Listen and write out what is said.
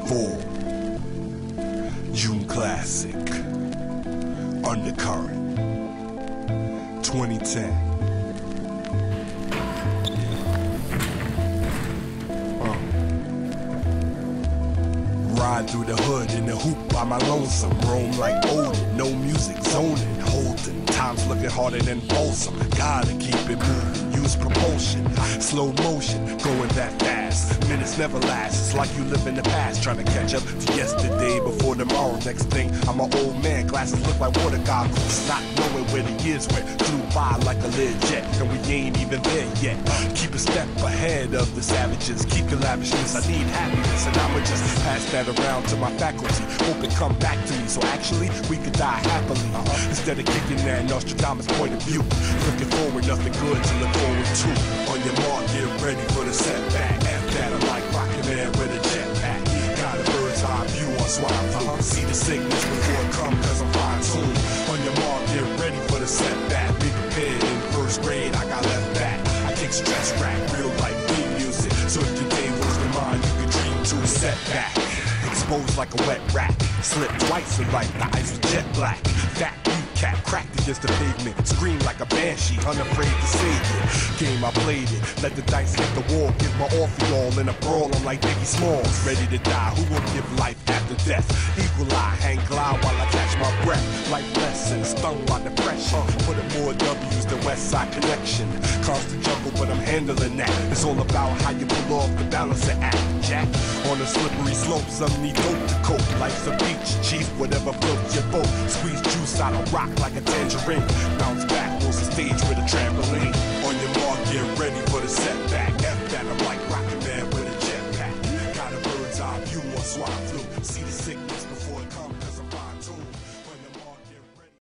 4. June Classic. Undercurrent. 2010. Ride through the hood in the hoop by my lonesome. Roam like Odin, no music, zoning, holding. Times looking harder than Folsom. Gotta keep it moving, use propulsion. Slow motion, going that fast. Minutes never last, it's like you live in the past. Trying to catch up to yesterday before tomorrow. Next thing, I'm an old man, glasses look like water goggles. Not knowing where the years went, flew by like a lead jet. And we ain't even there yet. Keep a step ahead of the savages. Keep your lavishness, I need happiness. And I'ma just pass that around to my faculty. Hope it come back to me, so actually we could die happily. Instead of kicking that Nostradamus point of view. Looking forward, nothing good to look forward to. On your mark, get ready for the setback. F that, I'm like rocking there with a jetpack. Got a bird's eye view on swine flu. See the sickness before it come, cause I'm fine-tuned. On your mark, get ready for the setback. Be prepared in first grade, I got left back. I kick stress rack, real life theme music. So if your day was the mind, you could dream to a setback. Exposed like a wet rat. Slipped twice and like the ice was jet black. Fat cap cracked against the pavement. Screamed like a banshee, unafraid to save it. Game I played it. Let the dice hit the wall. Give my all for y'all in a brawl. I'm like Biggie Smalls. Ready to die. Who will give life after death? Eagle eye, hang glide while I catch my breath. Life lessons, stung by depression. Put in more W's than West Side Connection. Constant jungle, but I'm handling that. It's all about how you pull off the balancing act, Jack. On the slippery slopes, some need dope to cope. Life's a beach, chief, whatever floats your boat. Squeeze juice out of rock like a tangerine. Bounce back, on the stage with a trampoline. On your mark, get ready for the setback. F that, I'm like rockin' man with a jetpack. Got a bird's eye view on swine flu. See the sickness before it comes.